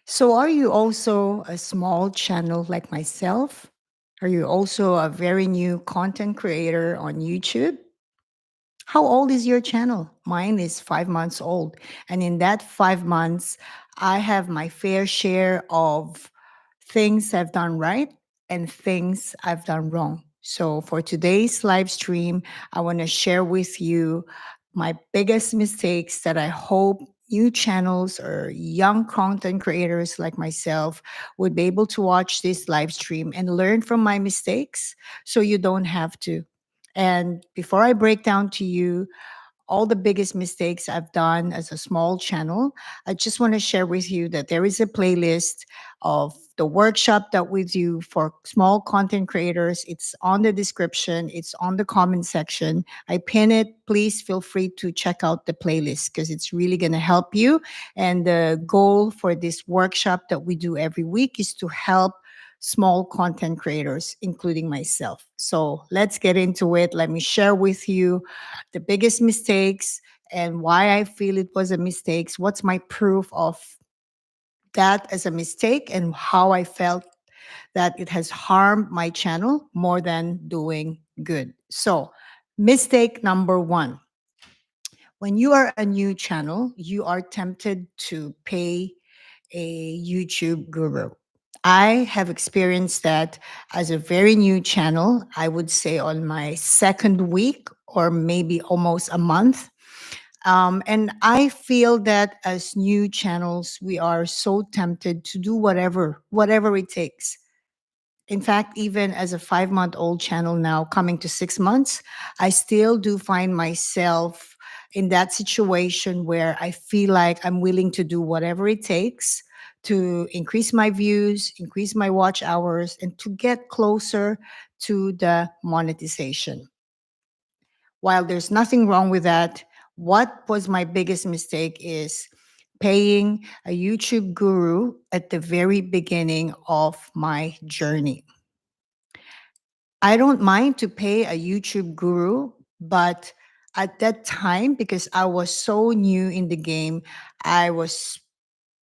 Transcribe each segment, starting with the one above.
So, are you also a small channel like myself? Are you also a very new content creator on YouTube? How old is your channel? Mine is 5 months old. And in that 5 months, I have my fair share of things I've done right and things I've done wrong. So, for today's live stream, I want to share with you my biggest mistakes that I hope new channels or young content creators like myself would be able to watch this live stream and learn from my mistakes so you don't have to. And before I break down to you all the biggest mistakes I've done as a small channel, I just want to share with you that there is a playlist of the workshop that we do for small content creators. It's on the description, it's on the comment section. I pin it. Please feel free to check out the playlist because it's really going to help you. And the goal for this workshop that we do every week is to help small content creators, including myself. So let's get into it. Let me share with you the biggest mistakes and why I feel it was a mistake. What's my proof of that as a mistake and how I felt that it has harmed my channel more than doing good. So, mistake number one, when you are a new channel, you are tempted to pay a YouTube guru. I have experienced that as a very new channel, I would say on my second week or maybe almost a month. And I feel that as new channels, we are so tempted to do whatever it takes. In fact, even as a 5 month old channel now, coming to 6 months, I still do find myself in that situation where I feel like I'm willing to do whatever it takes to increase my views, increase my watch hours, and to get closer to the monetization. While there's nothing wrong with that, what was my biggest mistake is paying a YouTube guru at the very beginning of my journey. I don't mind to pay a YouTube guru, but at that time, because I was so new in the game, I was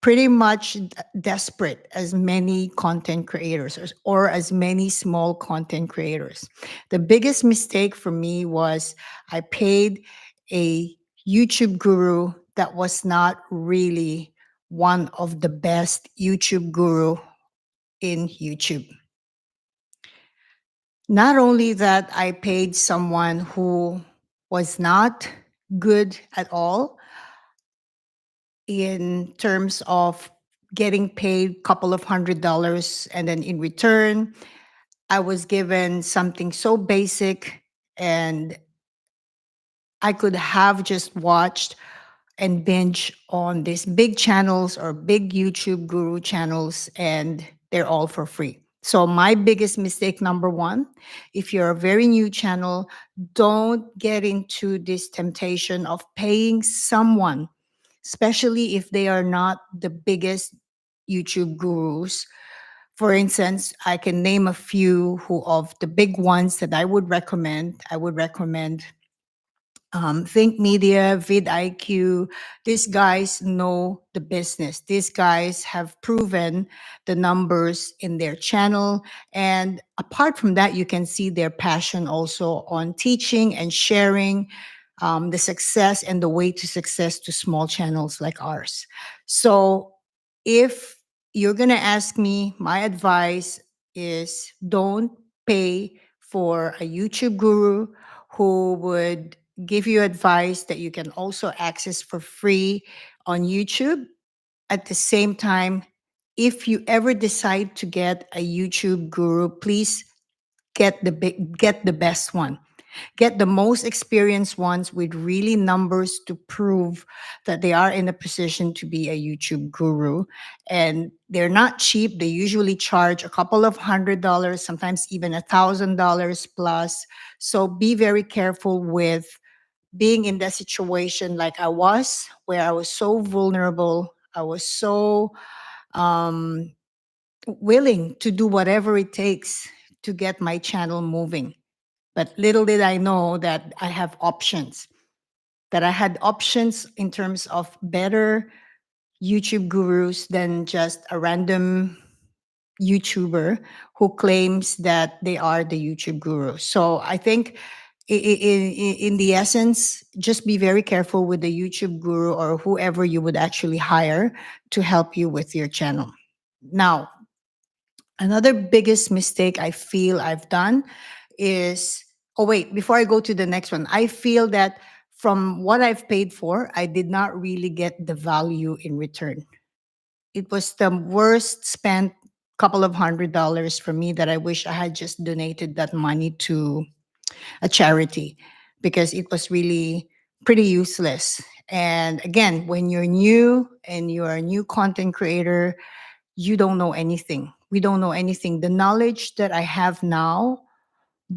pretty much desperate as many content creators or as many small content creators. The biggest mistake for me was I paid a YouTube guru that was not really one of the best YouTube guru in YouTube. Not only that, I paid someone who was not good at all in terms of getting paid couple of $100, and then in return I was given something so basic, and I could have just watched and binge on these big channels or big YouTube guru channels, and they're all for free. So, my biggest mistake number one, if you're a very new channel, don't get into this temptation of paying someone, especially if they are not the biggest YouTube gurus. For instance, I can name a few who of the big ones that I would recommend. I would recommend Think Media, vidIQ. These guys know the business. These guys have proven the numbers in their channel. And apart from that, you can see their passion also on teaching and sharing the success and the way to success to small channels like ours. So if you're going to ask me, my advice is don't pay for a YouTube guru who would give you advice that you can also access for free on YouTube. At the same time, if you ever decide to get a YouTube guru, please get the best one. Get the most experienced ones with really numbers to prove that they are in a position to be a YouTube guru. And they're not cheap. They usually charge a couple of $100, sometimes even $1,000 plus. So be very careful with being in that situation like I was, where I was so vulnerable. I was so um, willing to do whatever it takes to get my channel moving. But little did I know that I have options, that I had options in terms of better YouTube gurus than just a random YouTuber who claims that they are the YouTube guru. So I think in the essence, just be very careful with the YouTube guru or whoever you would actually hire to help you with your channel. Now, another biggest mistake I feel I've done is, oh wait, before I go to the next one, I feel that from what I've paid for, I did not really get the value in return. It was the worst spent couple of $100 for me that I wish I had just donated that money to a charity because it was really pretty useless. And again, when you're new and you're a new content creator, you don't know anything. We don't know anything. The knowledge that I have now,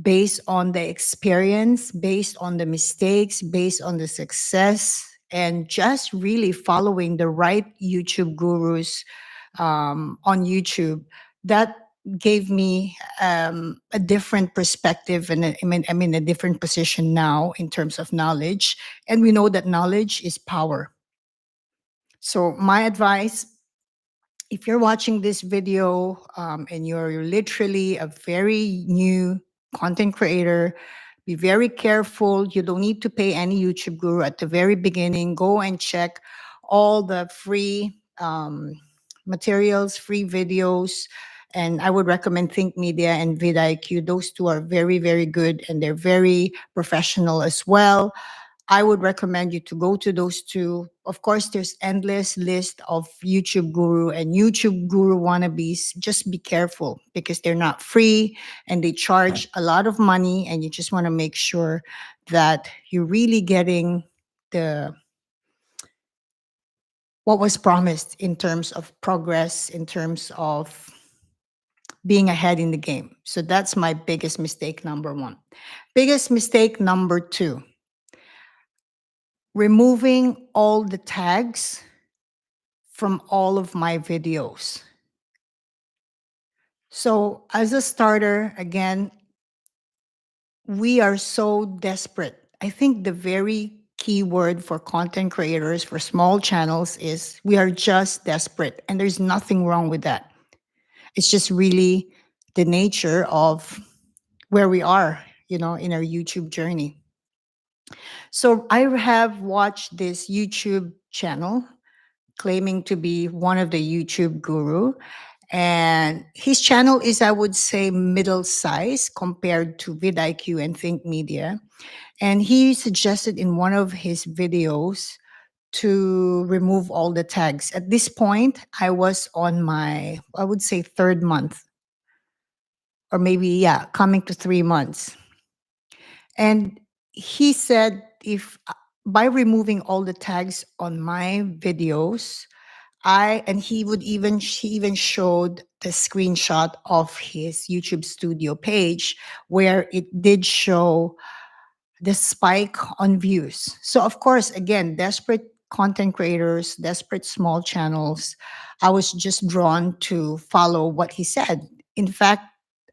based on the experience, based on the mistakes, based on the success, and just really following the right YouTube gurus on YouTube, that gave me a different perspective and I mean a different position now in terms of knowledge. And we know that knowledge is power. So my advice, if you're watching this video and you're literally a very new content creator, be very careful. You don't need to pay any YouTube guru at the very beginning. Go and check all the free materials, free videos. And I would recommend Think Media and vidIQ. Those two are very, very good and they're very professional as well. I would recommend you to go to those two. Of course, there's endless list of YouTube guru and YouTube guru wannabes. Just be careful because they're not free and they charge a lot of money, and you just want to make sure that you're really getting the what was promised in terms of progress, in terms of being ahead in the game. So that's my biggest mistake number one. Biggest mistake number two, removing all the tags from all of my videos. So, as a starter, again, we are so desperate. I think the very key word for content creators, for small channels, is we are just desperate. And there's nothing wrong with that. It's just really the nature of where we are, in our YouTube journey. So, I have watched this YouTube channel claiming to be one of the YouTube guru. And his channel is, I would say, middle size compared to vidIQ and Think Media. And he suggested in one of his videos to remove all the tags. At this point, I was on my, I would say, third month, or maybe, yeah, coming to 3 months. And he said, if by removing all the tags on my videos, and he even showed the screenshot of his YouTube studio page where it did show the spike on views. So of course, again, desperate content creators, desperate small channels, I was just drawn to follow what he said. In fact,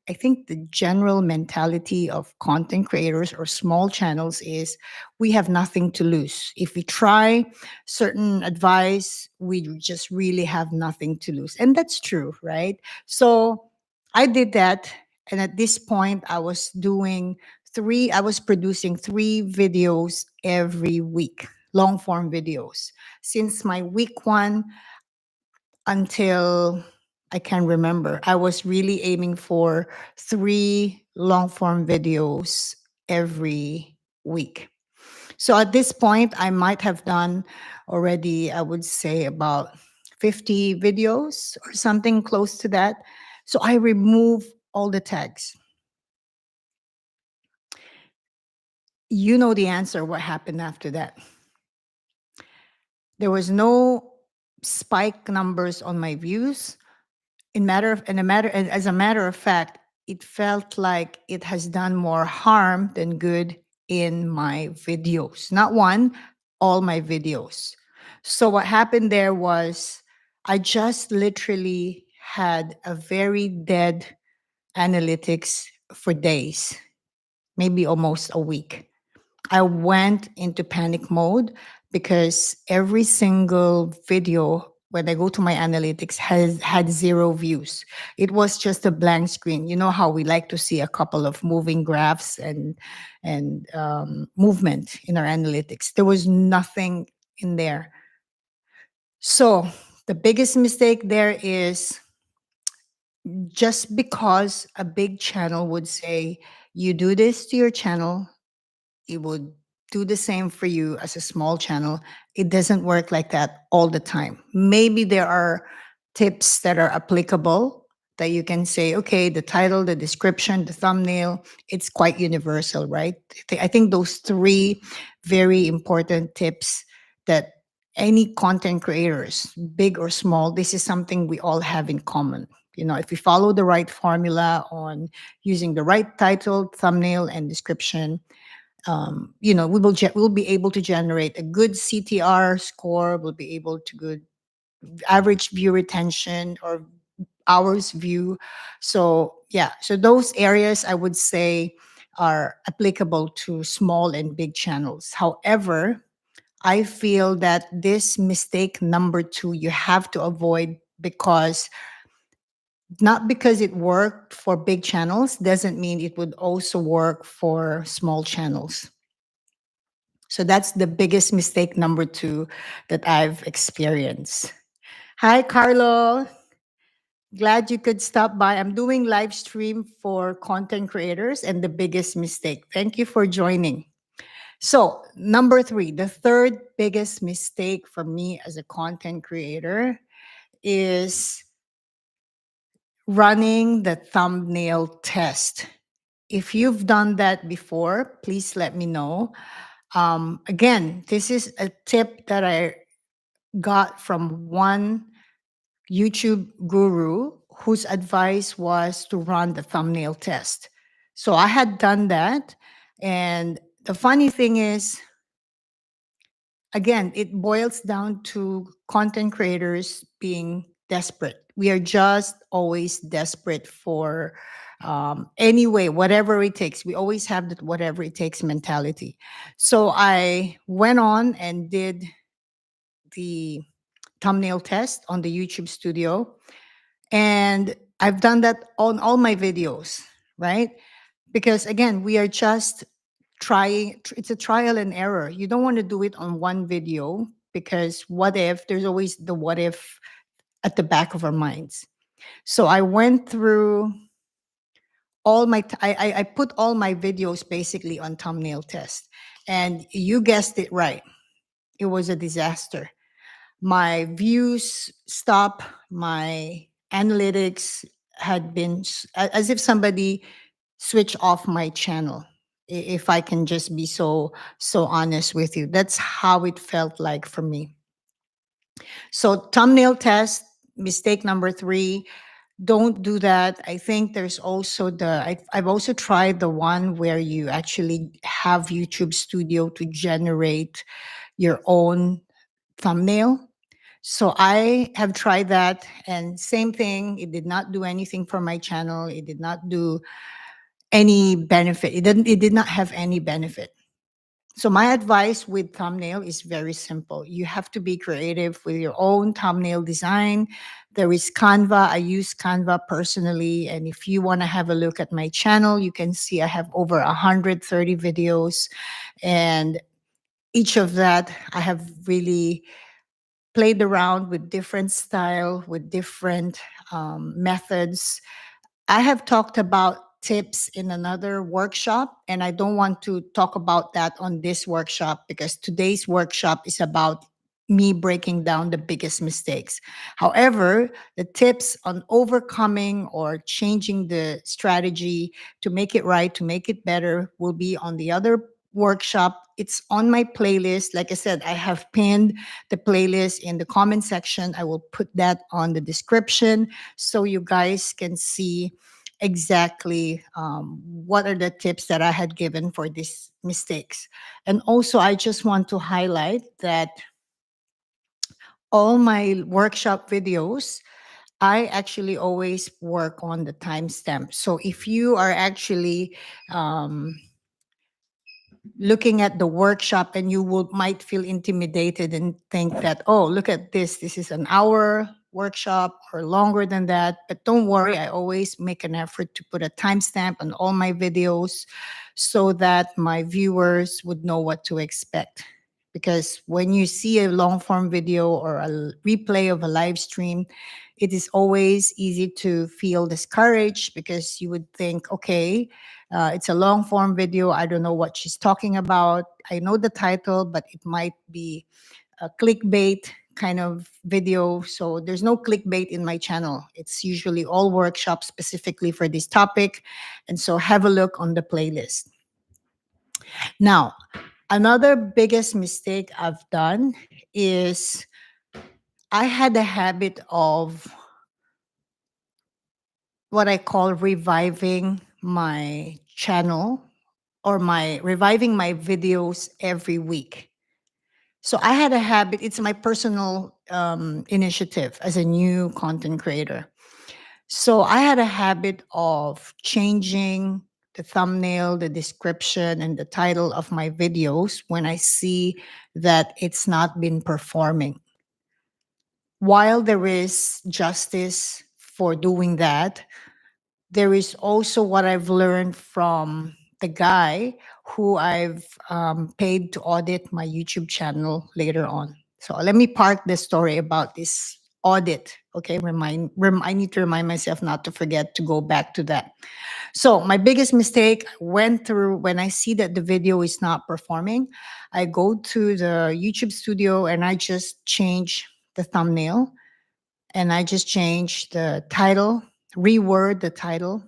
I think the general mentality of content creators or small channels is we have nothing to lose. If we try certain advice, we just really have nothing to lose. And that's true, right? So I did that. And at this point, I was producing 3 videos every week, long form videos. Since my week one until I can remember, I was really aiming for 3 long form videos every week. So at this point, I might have done already, I would say, about 50 videos or something close to that. So I remove all the tags. You know the answer, what happened after that. There was no spike numbers on my views. And as a matter of fact, it felt like it has done more harm than good in my videos. Not one, all my videos. So what happened there was I just literally had a very dead analytics for days, maybe almost a week. I went into panic mode because every single video when I go to my analytics, has had 0 views. It was just a blank screen. You know how we like to see a couple of moving graphs and movement in our analytics. There was nothing in there. So the biggest mistake there is, just because a big channel would say, you do this to your channel, it would do the same for you as a small channel. It doesn't work like that all the time. Maybe there are tips that are applicable that you can say, okay, the title, the description, the thumbnail, it's quite universal, right? I think those three very important tips that any content creators, big or small, this is something we all have in common. You know, if we follow the right formula on using the right title, thumbnail, and description, we'll be able to generate a good CTR score. We'll be able to good average view retention or hours view. So yeah, so those areas I would say are applicable to small and big channels. However, I feel that this mistake number two you have to avoid, because not because it worked for big channels doesn't mean it would also work for small channels. So that's the biggest mistake number two that I've experienced. Hi, Carlo. Glad you could stop by. I'm doing live stream for content creators and the biggest mistake. Thank you for joining. So, number three, the third biggest mistake for me as a content creator is running the thumbnail test. If you've done that before, please let me know. Again, this is a tip that I got from one YouTube guru whose advice was to run the thumbnail test. So I had done that. And the funny thing is, again, it boils down to content creators being desperate. We are just always desperate for anyway, whatever it takes. We always have that whatever it takes mentality. So I went on and did the thumbnail test on the YouTube studio. And I've done that on all my videos, right? Because again, we are just trying, it's a trial and error. You don't want to do it on one video, because what if, there's always the what if at the back of our minds. So I went through all my, I put all my videos basically on thumbnail test. And you guessed it right. It was a disaster. My views stop, my analytics had been as if somebody switched off my channel. If I can just be so honest with you, that's how it felt like for me. So thumbnail test, mistake number three, don't do that. I think there's also I've also tried the one where you actually have YouTube Studio to generate your own thumbnail. So I have tried that, and same thing, it did not do anything for my channel. It did not do any benefit. It did not have any benefit. So my advice with thumbnail is very simple. You have to be creative with your own thumbnail design. There is Canva. I use Canva personally, and if you want to have a look at my channel, you can see I have over 130 videos, and each of that I have really played around with different style, with different methods. I have talked about tips in another workshop, and I don't want to talk about that on this workshop, because today's workshop is about me breaking down the biggest mistakes. However, the tips on overcoming or changing the strategy to make it right, to make it better, will be on the other workshop. It's on my playlist. Like I said, I have pinned the playlist in the comment section. I will put that on the description so you guys can see exactly what are the tips that I had given for these mistakes. And also, I just want to highlight that all my workshop videos, I actually always work on the timestamp. So if you are actually looking at the workshop and you will might feel intimidated and think that, oh, look at this is an hour workshop or longer than that. But don't worry, I always make an effort to put a timestamp on all my videos so that my viewers would know what to expect. Because when you see a long form video or a replay of a live stream, it is always easy to feel discouraged because you would think, okay, it's a long form video. I don't know what she's talking about. I know the title, but it might be a clickbait kind of video. So there's no clickbait in my channel. It's usually all workshops specifically for this topic. And so have a look on the playlist. Now, another biggest mistake I've done is I had a habit of what I call reviving my channel or my reviving my videos every week. So I had a habit, it's my personal initiative as a new content creator. So I had a habit of changing the thumbnail, the description, and the title of my videos when I see that it's not been performing. While there is justice for doing that, there is also what I've learned from the guy who I've paid to audit my YouTube channel later on. So let me park the story about this audit. Okay, I need to remind myself not to forget to go back to that. So my biggest mistake I went through when I see that the video is not performing, I go to the YouTube studio and I just change the thumbnail and I just change the title, reword the title,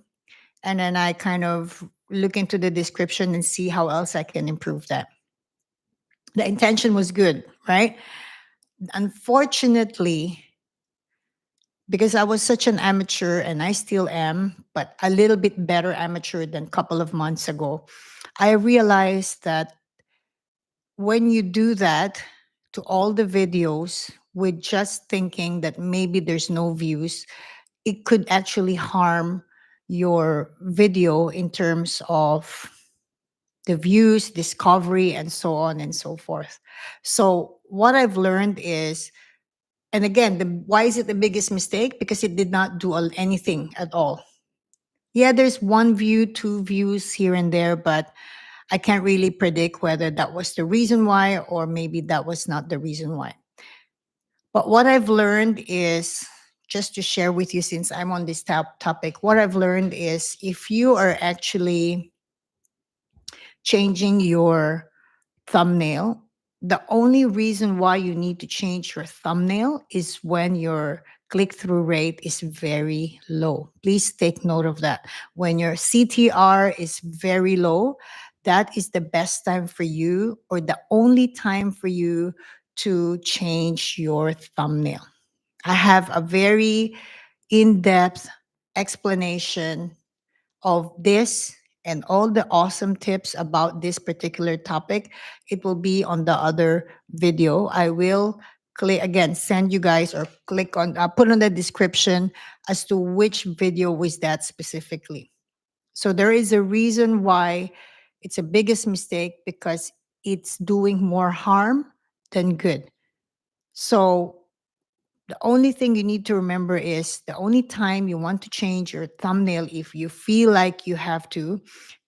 and then I kind of look into the description and see how else I can improve that. The intention was good, right? Unfortunately, because I was such an amateur and I still am, but a little bit better amateur than a couple of months ago, I realized that when you do that to all the videos with just thinking that maybe there's no views, it could actually harm your video in terms of the views, discovery, and so on and so forth. So what I've learned is, and again, why is it the biggest mistake? Because it did not do anything at all. Yeah, there's one view, two views here and there, but I can't really predict whether that was the reason why or maybe that was not the reason why. But what I've learned is, just to share with you since I'm on this topic, what I've learned is if you are actually changing your thumbnail, the only reason why you need to change your thumbnail is when your click through rate is very low. Please take note of that. When your CTR is very low, that is the best time for you or the only time for you to change your thumbnail. I have a very in depth explanation of this and all the awesome tips about this particular topic. It will be on the other video. I will click again, send you guys or click on, put on the description as to which video was that specifically. So there is a reason why it's a biggest mistake because it's doing more harm than good. So the only thing you need to remember is the only time you want to change your thumbnail, if you feel like you have to,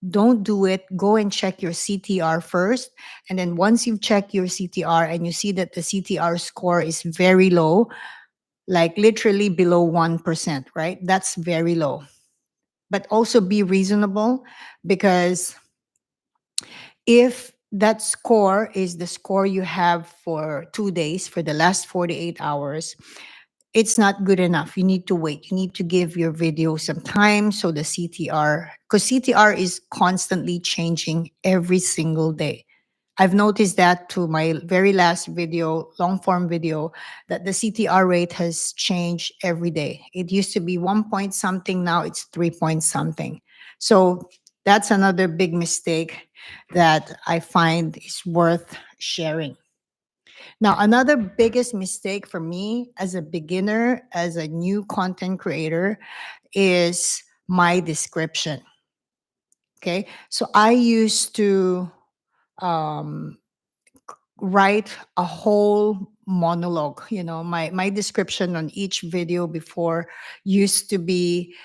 don't do it. Go and check your CTR first. And then once you've checked your CTR and you see that the CTR score is very low, like literally below 1%, right? That's very low. But also be reasonable because if that score is the score you have for 2 days, for the last 48 hours, it's not good enough. You need to wait. You need to give your video some time so the CTR, because CTR is constantly changing every single day. I've noticed that to my very last video, long form video, that the CTR rate has changed every day. It used to be 1 point something, now it's 3 point something. So that's another big mistake that I find is worth sharing. Now, another biggest mistake for me as a beginner, as a new content creator, is my description. Okay. So I used to um, write a whole monologue. You know, my description on each video before used to be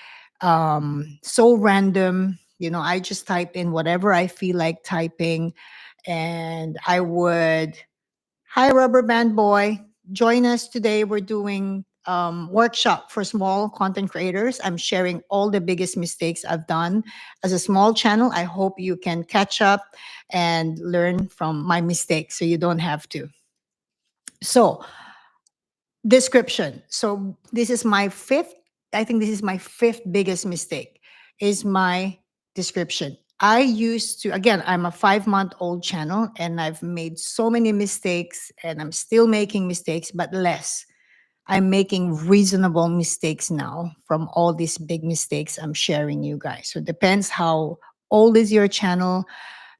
so random. You know, I just type in whatever I feel like typing, and I would, hi, Rubber Band Boy. Join us today. We're doing workshop for small content creators. I'm sharing all the biggest mistakes I've done as a small channel. I hope you can catch up and learn from my mistakes so you don't have to. So, description. So, this is my fifth, I think this is my fifth biggest mistake, is my description. I used to, again, I'm a 5 month old channel and I've made so many mistakes and I'm still making mistakes, but less. I'm making reasonable mistakes now from all these big mistakes I'm sharing you guys. So it depends how old is your channel.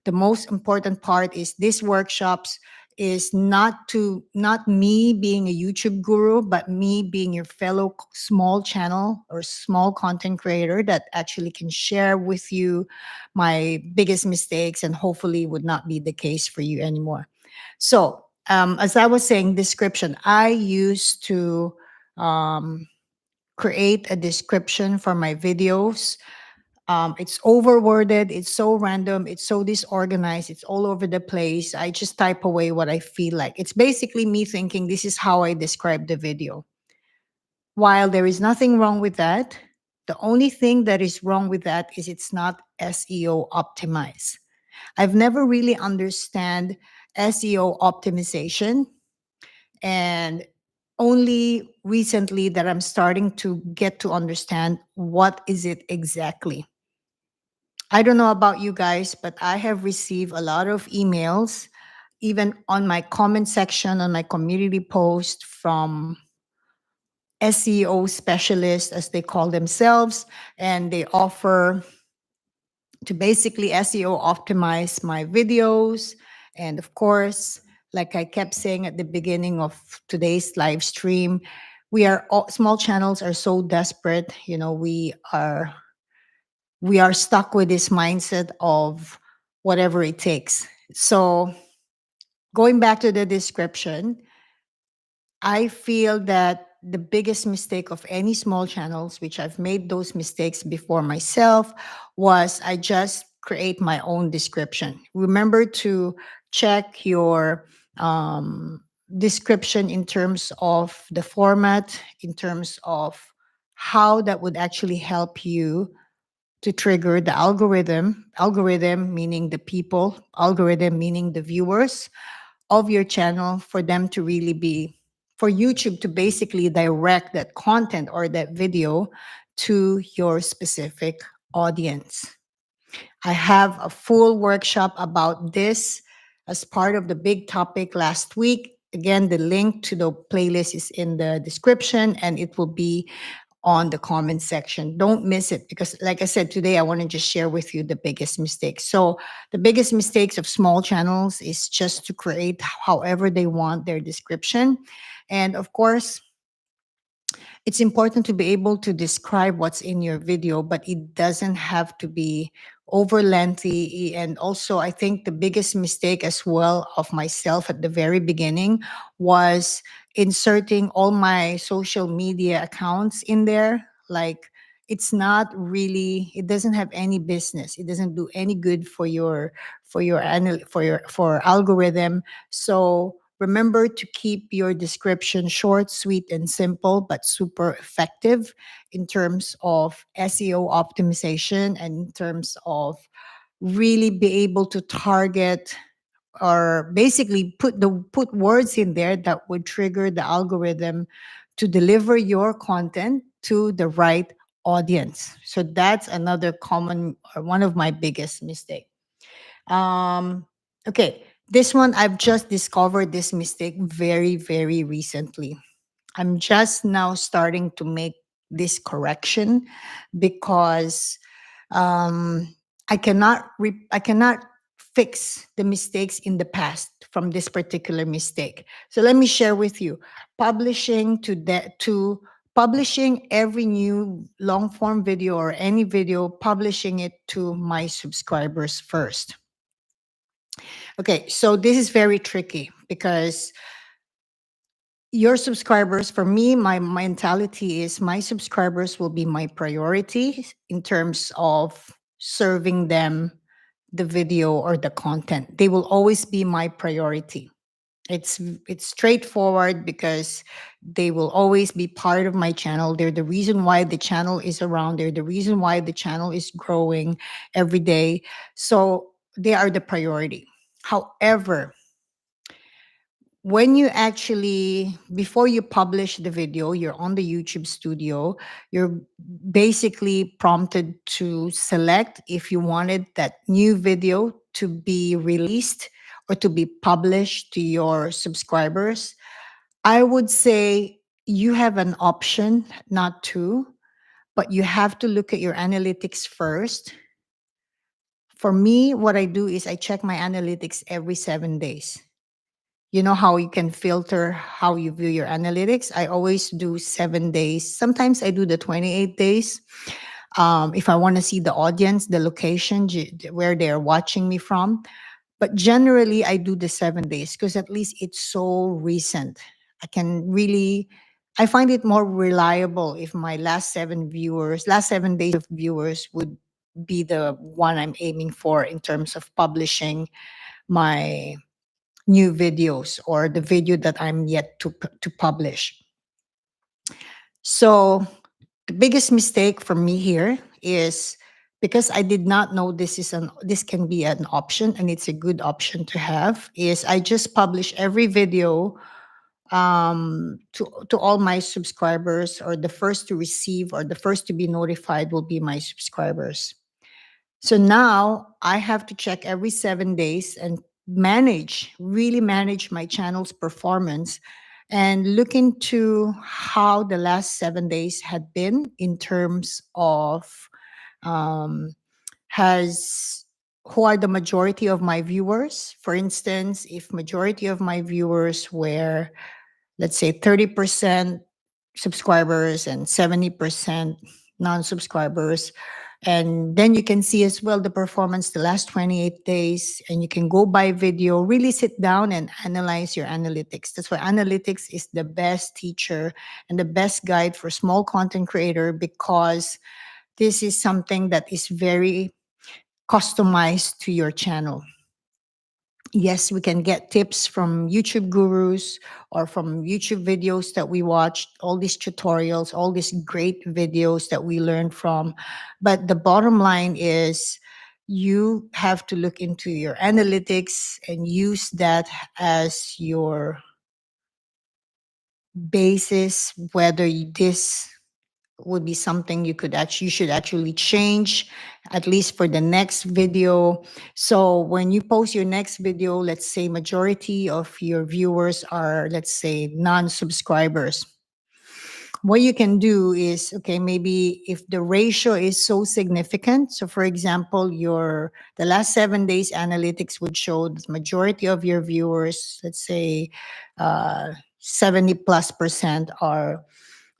The most important part is these workshops is not me being a YouTube guru, but me being your fellow small channel or small content creator that actually can share with you my biggest mistakes and hopefully would not be the case for you anymore. So as I was saying, description, I used to um, create a description for my videos. It's overworded, it's so random, it's so disorganized, it's all over the place. I just type away what I feel like. It's basically me thinking this is how I describe the video. While there is nothing wrong with that, the only thing that is wrong with that is it's not SEO optimized. I've never really understand SEO optimization, and only recently that I'm starting to get to understand what is it exactly. I don't know about you guys, but I have received a lot of emails, even on my comment section, on my community post from SEO specialists, as they call themselves, and they offer to basically SEO optimize my videos. And of course, like I kept saying at the beginning of today's live stream, we are all, small channels are so desperate. You know, we are stuck with this mindset of whatever it takes. So going back to the description, I feel that the biggest mistake of any small channels, which I've made those mistakes before myself, was I just create my own description. Remember to check your description in terms of the format, in terms of how that would actually help you to trigger the algorithm meaning the people, algorithm meaning the viewers of your channel, for them to really be, for YouTube to basically direct that content or that video to your specific audience. I have a full workshop about this as part of the big topic last week. Again, the link to the playlist is in the description and it will be on the comment section. Don't miss it because, like I said, today I want to just share with you the biggest mistakes. So, the biggest mistakes of small channels is just to create however they want their description. And of course, it's important to be able to describe what's in your video, but it doesn't have to be over lengthy. And also, I think the biggest mistake as well of myself at the very beginning was inserting all my social media accounts in there. Like, it's not really, it doesn't have any business, it doesn't do any good for for algorithm. So remember to keep your description short, sweet, and simple, but super effective in terms of SEO optimization and in terms of really be able to target or basically put words in there that would trigger the algorithm to deliver your content to the right audience. So that's another common or one of my biggest mistake. um, okay, this one I've just discovered this mistake very, very recently. I'm just now starting to make this correction because um, I cannot fix the mistakes in the past from this particular mistake. So let me share with you. Publishing every new long form video or any video, publishing it to my subscribers first. Okay, so this is very tricky because your subscribers, for me, my mentality is my subscribers will be my priority in terms of serving them the video or the content. They will always be my priority. It's straightforward because they will always be part of my channel. They're the reason why the channel is around. They're the reason why the channel is growing every day. So they are the priority. However, when you actually, before you publish the video, you're on the YouTube studio, you're basically prompted to select if you wanted that new video to be released or to be published to your subscribers. I would say you have an option not to, but you have to look at your analytics first. For me, what I do is I check my analytics every 7 days. You know how you can filter how you view your analytics? I always do 7 days. Sometimes I do the 28 days. If I want to see the audience, the location, where they're watching me from. But generally, I do the 7 days because at least it's so recent. I can really, I find it more reliable if my last 7 days of viewers would be the one I'm aiming for in terms of publishing my new videos or the video that I'm yet to publish. So the biggest mistake for me here is because I did not know this can be an option and it's a good option to have, is I just publish every video to all my subscribers, or the first to receive or the first to be notified will be my subscribers. So now I have to check every 7 days and really manage my channel's performance and look into how the last 7 days had been in terms of um, has who are the majority of my viewers. For instance, if majority of my viewers were, let's say, 30% subscribers and 70% non-subscribers, and then you can see as well the performance the last 28 days, and you can go by video, really sit down and analyze your analytics. That's why analytics is the best teacher and the best guide for small content creator, because this is something that is very customized to your channel. Yes, we can get tips from YouTube gurus or from YouTube videos that we watched, all these tutorials, all these great videos that we learned from. But the bottom line is you have to look into your analytics and use that as your basis, whether this would be something you should actually change, at least for the next video. So when you post your next video, let's say majority of your viewers are, let's say, non-subscribers, what you can do is, okay, maybe if the ratio is so significant, so for example, the last 7 days analytics would show the majority of your viewers, let's say 70 plus percent are,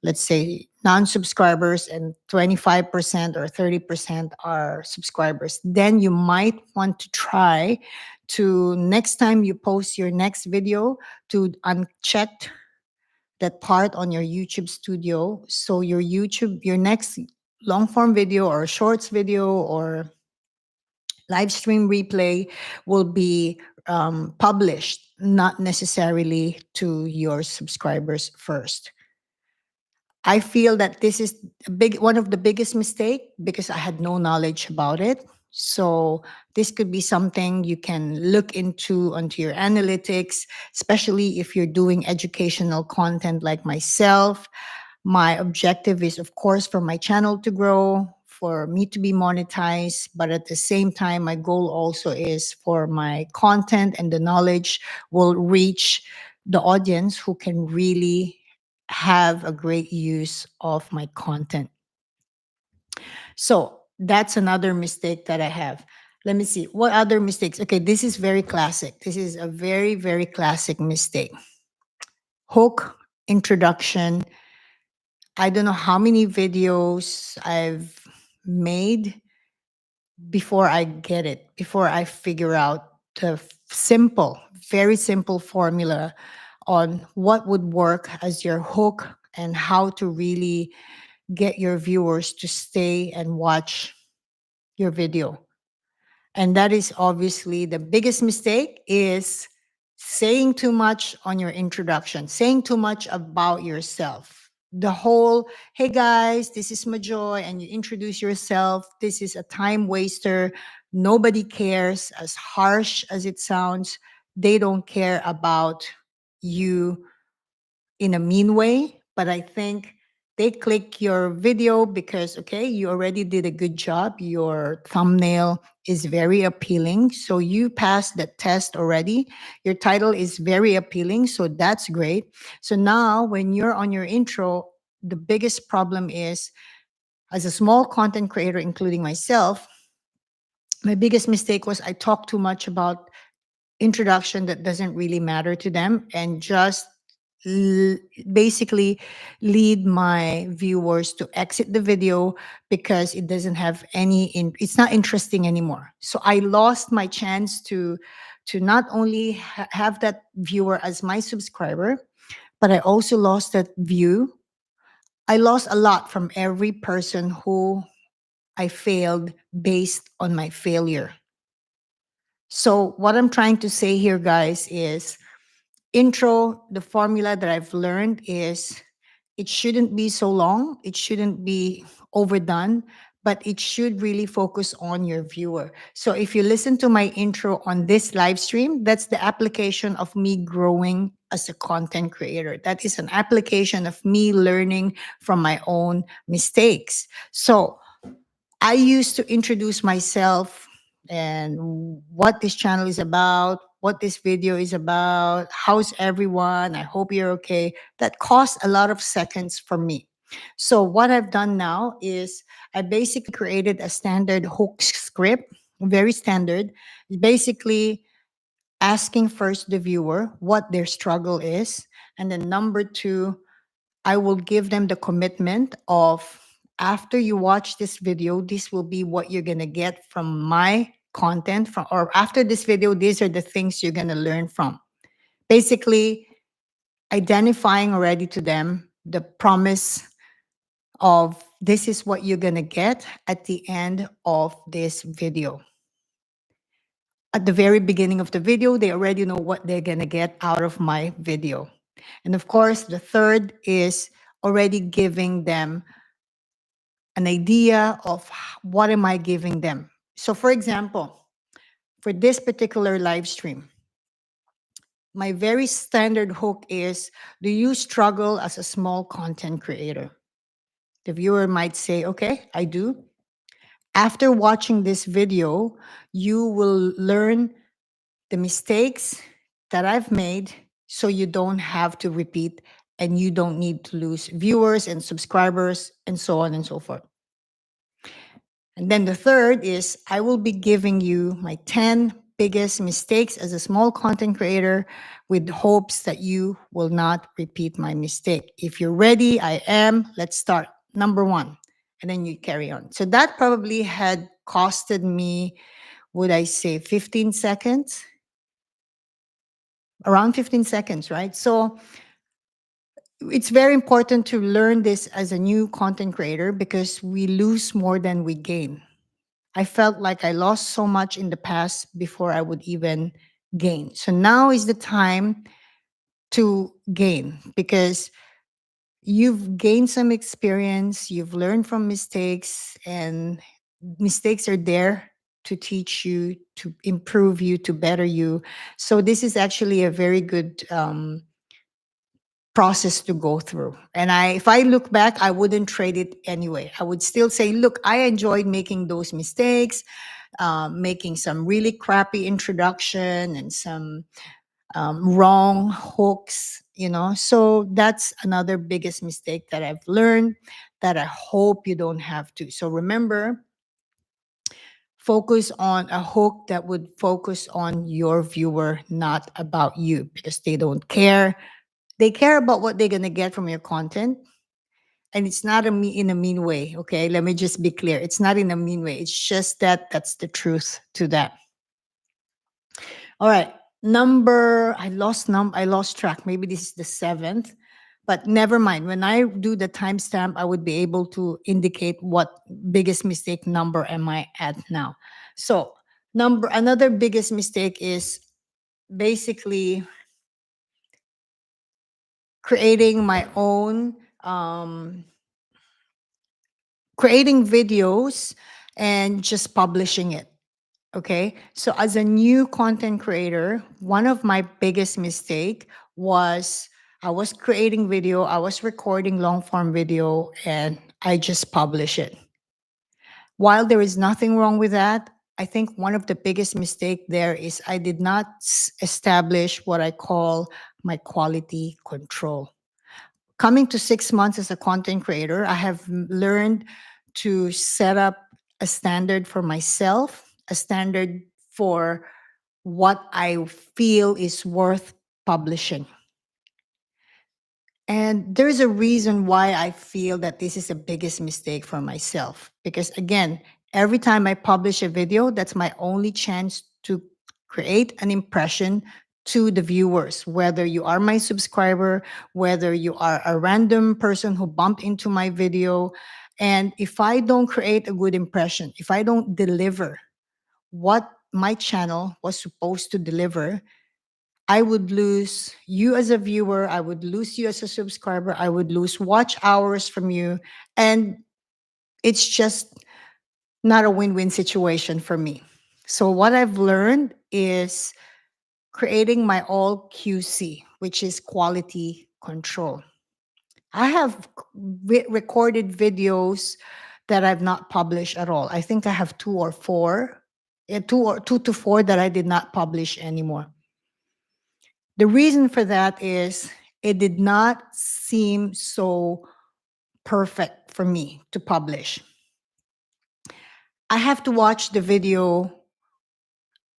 let's say, non-subscribers, and 25% or 30% are subscribers, then you might want to try to, next time you post your next video, to uncheck that part on your YouTube studio. So your next long form video or shorts video or live stream replay will be published, not necessarily to your subscribers first. I feel that this is one of the biggest mistake because I had no knowledge about it. So this could be something you can look into onto your analytics, especially if you're doing educational content like myself. My objective is, of course, for my channel to grow, for me to be monetized, but at the same time, my goal also is for my content and the knowledge will reach the audience who can really have a great use of my content. So that's another mistake that I have. Let me see. What other mistakes? Okay, this is very classic. This is a very, very classic mistake. Hook, introduction. I don't know how many videos I've made before I get it, before I figure out the simple, very simple formula on what would work as your hook and how to really get your viewers to stay and watch your video. And that is obviously the biggest mistake is saying too much on your introduction, saying too much about yourself. The whole, hey guys, this is Majoy, and you introduce yourself. This is a time waster. Nobody cares, as harsh as it sounds. They don't care about you in a mean way, but I think they click your video because, okay, you already did a good job. Your thumbnail is very appealing. So you passed the test already. Your title is very appealing. So that's great. So now when you're on your intro, the biggest problem is, as a small content creator, including myself, my biggest mistake was I talked too much about introduction that doesn't really matter to them, and just l- basically lead my viewers to exit the video because it doesn't have it's not interesting anymore. So I lost my chance to not only have that viewer as my subscriber, but I also lost that view. I lost a lot from every person who I failed based on my failure. So what I'm trying to say here, guys, is intro, the formula that I've learned is it shouldn't be so long, it shouldn't be overdone, but it should really focus on your viewer. So if you listen to my intro on this live stream, that's the application of me growing as a content creator. That is an application of me learning from my own mistakes. So I used to introduce myself and what this channel is about, what this video is about, how's everyone, I hope you're okay. That cost a lot of seconds for me. So what I've done now is I basically created a standard hook script, very standard. Basically asking first the viewer what their struggle is, and then number two, I will give them the commitment of, after you watch this video, this will be what you're going to get from my content, from, or after this video, these are the things you're going to learn from. Basically identifying already to them the promise of this is what you're going to get at the end of this video. At the very beginning of the video, they already know what they're going to get out of my video. And of course, the third is already giving them an idea of what am I giving them. So for example, for this particular live stream, my very standard hook is, do you struggle as a small content creator? The viewer might say, okay, I do. After watching this video, you will learn the mistakes that I've made so you don't have to repeat and you don't need to lose viewers and subscribers and so on and so forth. And then the third is I will be giving you my 10 biggest mistakes as a small content creator with hopes that you will not repeat my mistake. If you're ready, I am. Let's start. Number one. And then you carry on. So that probably had costed me, would I say, 15 seconds? Around 15 seconds, right? So it's very important to learn this as a new content creator because we lose more than we gain. I felt like I lost so much in the past before I would even gain. So now is the time to gain because you've gained some experience, you've learned from mistakes, and mistakes are there to teach you, to improve you, to better you. So this is actually a very good process to go through. And if I look back, I wouldn't trade it anyway. I would still say, look, I enjoyed making those mistakes, making some really crappy introduction and some wrong hooks, you know. So that's another biggest mistake that I've learned that I hope you don't have to. So remember, focus on a hook that would focus on your viewer, not about you, because they don't care. They care about what they're going to get from your content. And it's not in a mean way. Okay. Let me just be clear. It's not in a mean way. It's just that that's the truth to that. All right. I lost track. Maybe this is the seventh, but never mind. When I do the timestamp, I would be able to indicate what biggest mistake number am I at now. So another biggest mistake is basically creating my own, creating videos and just publishing it. Okay. So as a new content creator, one of my biggest mistake was I was creating video, I was recording long form video, and I just publish it. While there is nothing wrong with that, I think one of the biggest mistake there is I did not establish what I call my quality control. Coming to 6 months as a content creator, I have learned to set up a standard for myself, a standard for what I feel is worth publishing. And there's a reason why I feel that this is the biggest mistake for myself. Because again, every time I publish a video, that's my only chance to create an impression to the viewers, whether you are my subscriber, whether you are a random person who bumped into my video. And if I don't create a good impression, if I don't deliver what my channel was supposed to deliver, I would lose you as a viewer. I would lose you as a subscriber. I would lose watch hours from you. And it's just not a win win situation for me. So, what I've learned is creating my all QC, which is quality control. I have recorded videos that I've not published at all. I think I have two or four, two to four that I did not publish anymore. The reason for that is it did not seem so perfect for me to publish. I have to watch the video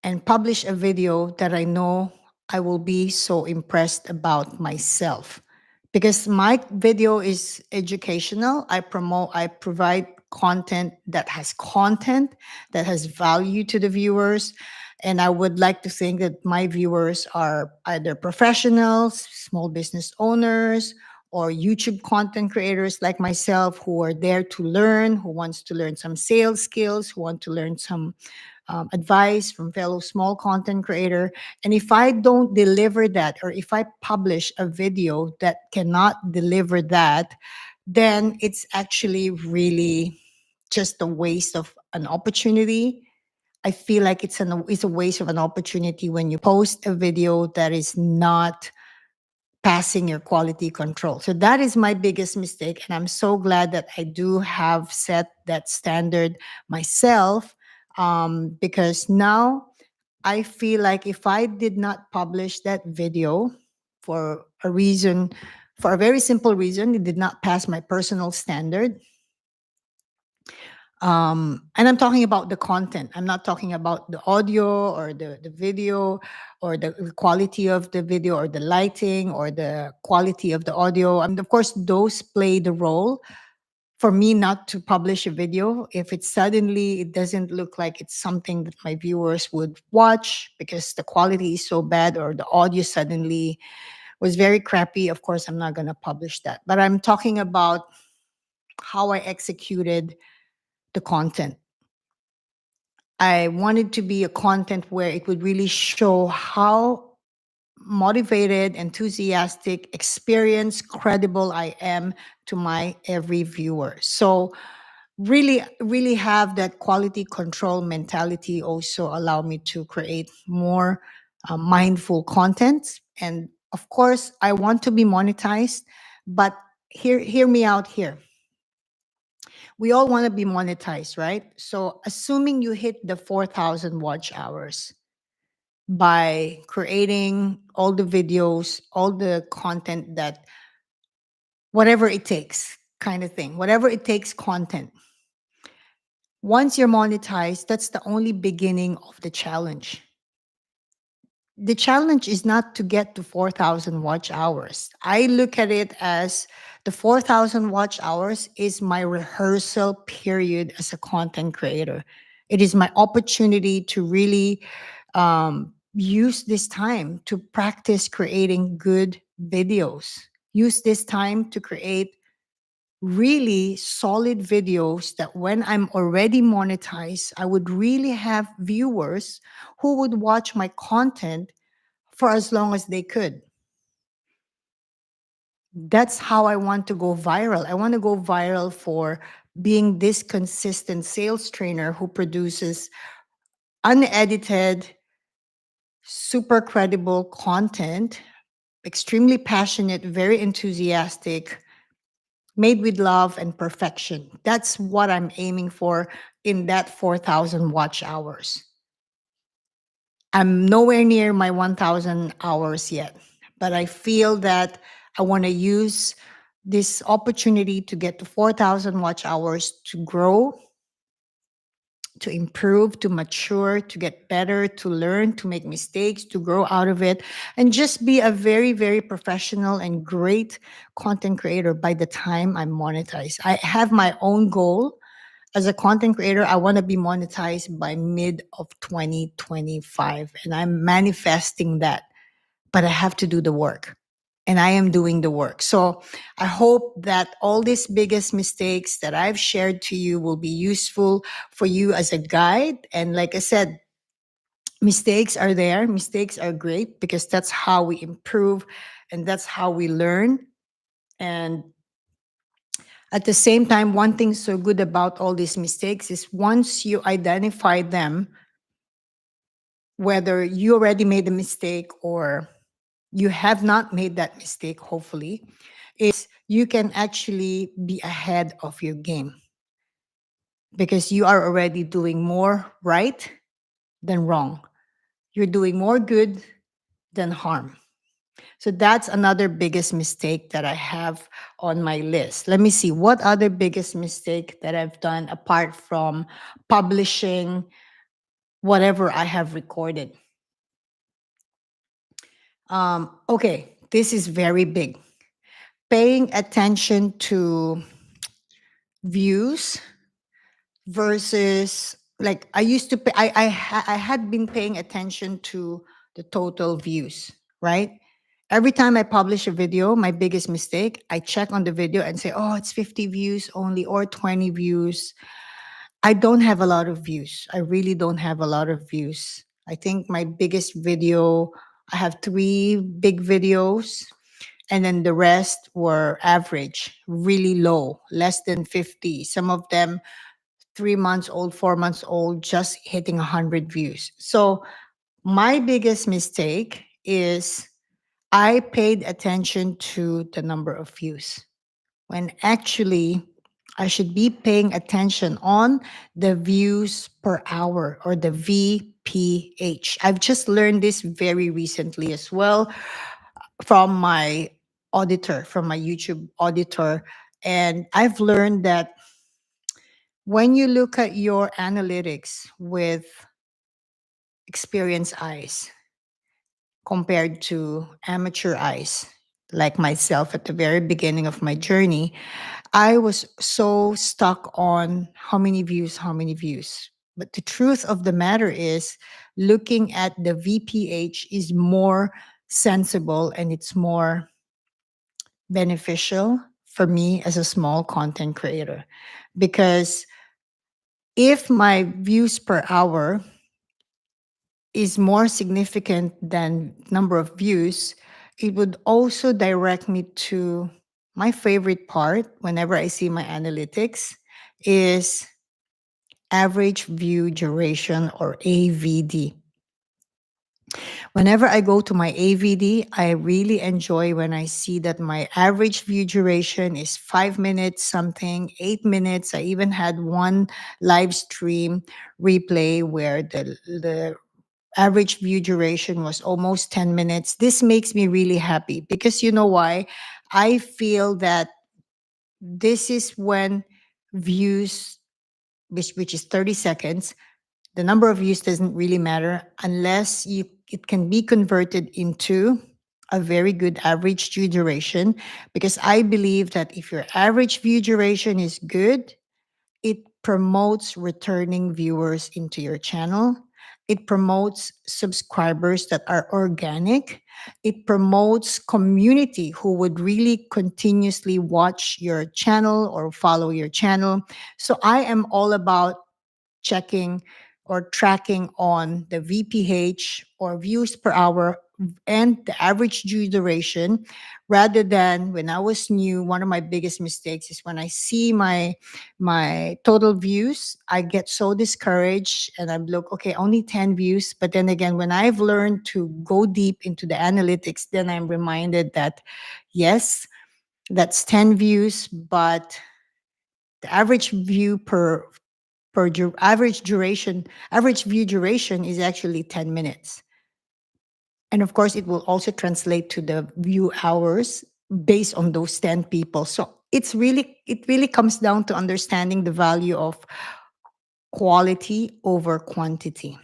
and publish a video that I know I will be so impressed about myself. Because my video is educational. I provide content that has value to the viewers. And I would like to think that my viewers are either professionals, small business owners, or YouTube content creators like myself who are there to learn, who wants to learn some sales skills, who want to learn some advice from fellow small content creator. And if I don't deliver that, or if I publish a video that cannot deliver that, then it's actually really just a waste of an opportunity. I feel like it's a waste of an opportunity when you post a video that is not passing your quality control. So that is my biggest mistake. And I'm so glad that I do have set that standard myself, because now I feel like if I did not publish that video for a reason, for a very simple reason, it did not pass my personal standard. And I'm talking about the content. I'm not talking about the audio or the video or the quality of the video or the lighting or the quality of the audio. I mean, of course, those play the role for me not to publish a video if it doesn't look like it's something that my viewers would watch because the quality is so bad or the audio suddenly was very crappy. Of course, I'm not going to publish that. But I'm talking about how I executed the content. I wanted to be a content where it would really show how motivated, enthusiastic, experienced, credible I am to my every viewer. So really, really have that quality control mentality also allow me to create more mindful content. And of course, I want to be monetized, but hear me out here. We all want to be monetized, right? So assuming you hit the 4,000 watch hours by creating all the videos, all the content that whatever it takes kind of thing, whatever it takes content. Once you're monetized, that's the only beginning of the challenge. The challenge is not to get to 4,000 watch hours. I look at it as the 4,000 watch hours is my rehearsal period as a content creator. It is my opportunity to really use this time to practice creating good videos. Use this time to create really solid videos that when I'm already monetized, I would really have viewers who would watch my content for as long as they could. That's how I want to go viral. I want to go viral for being this consistent sales trainer who produces unedited, super credible content, extremely passionate, very enthusiastic, made with love and perfection. That's what I'm aiming for in that 4,000 watch hours. I'm nowhere near my 1,000 hours yet, but I feel that I want to use this opportunity to get to 4,000 watch hours to grow, to improve, to mature, to get better, to learn, to make mistakes, to grow out of it, and just be a very, very professional and great content creator by the time I'm monetized. I have my own goal. As a content creator, I want to be monetized by mid of 2025, and I'm manifesting that, but I have to do the work. And I am doing the work. So I hope that all these biggest mistakes that I've shared to you will be useful for you as a guide. And like I said, mistakes are there. Mistakes are great because that's how we improve and that's how we learn. And at the same time, one thing so good about all these mistakes is once you identify them, whether you already made a mistake or you have not made that mistake, hopefully, is you can actually be ahead of your game because you are already doing more right than wrong. You're doing more good than harm. So that's another biggest mistake that I have on my list. Let me see what other biggest mistake that I've done apart from publishing whatever I have recorded. Okay, this is very big. Paying attention to views versus like I used to pay, I had been paying attention to the total views, right? Every time I publish a video, my biggest mistake, I check on the video and say, oh, it's 50 views only or 20 views. I don't have a lot of views. I really don't have a lot of views. I think my biggest video, I have three big videos, and then the rest were average, really low, less than 50. Some of them 3 months old, 4 months old, just hitting 100 views. So my biggest mistake is I paid attention to the number of views when actually I should be paying attention on the views per hour or the VPH. I've just learned this very recently as well from my auditor, from my YouTube auditor. And I've learned that when you look at your analytics with experienced eyes compared to amateur eyes, like myself at the very beginning of my journey, I was so stuck on how many views, how many views. But the truth of the matter is, looking at the VPH is more sensible and it's more beneficial for me as a small content creator. Because if my views per hour is more significant than number of views, it would also direct me to my favorite part whenever I see my analytics is average view duration or AVD. Whenever I go to my AVD, I really enjoy when I see that my average view duration is 5 minutes something, 8 minutes. I even had one live stream replay where the average view duration was almost 10 minutes. This makes me really happy because you know why? I feel that this is when views, which is 30 seconds, the number of views doesn't really matter unless it can be converted into a very good average view duration, because I believe that if your average view duration is good, it promotes returning viewers into your channel, It promotes subscribers that are organic. It promotes community who would really continuously watch your channel or follow your channel. So I am all about checking or tracking on the VPH or views per hour and the average due duration, rather than when I was new. One of my biggest mistakes is when I see my total views, I get so discouraged and I'm look, okay, only 10 views. But then again, when I've learned to go deep into the analytics, then I'm reminded that yes, that's 10 views, but the average view average view duration is actually 10 minutes. And of course, it will also translate to the view hours based on those 10 people. So it really comes down to understanding the value of quality over quantity.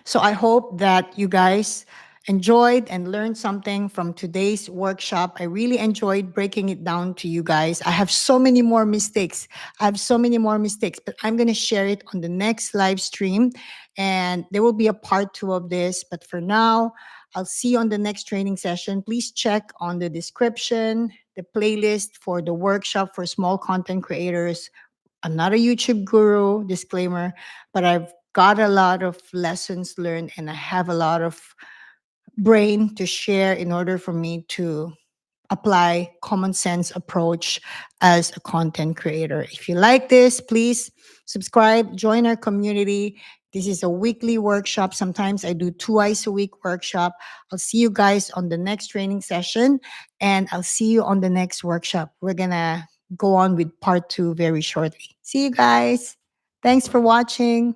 So I hope that you guys enjoyed and learned something from today's workshop. I really enjoyed breaking it down to you guys. I have so many more mistakes. I have so many more mistakes, but I'm going to share it on the next live stream. And there will be a part two of this. But for now, I'll see you on the next training session. Please check on the description, the playlist for the workshop for small content creators. I'm not a YouTube guru, disclaimer, but I've got a lot of lessons learned and I have a lot of brain to share in order for me to apply common sense approach as a content creator. If you like this, please subscribe, join our community. This is a weekly workshop. Sometimes I do twice a week workshop. I'll see you guys on the next training session and I'll see you on the next workshop. We're going to go on with part two very shortly. See you guys. Thanks for watching.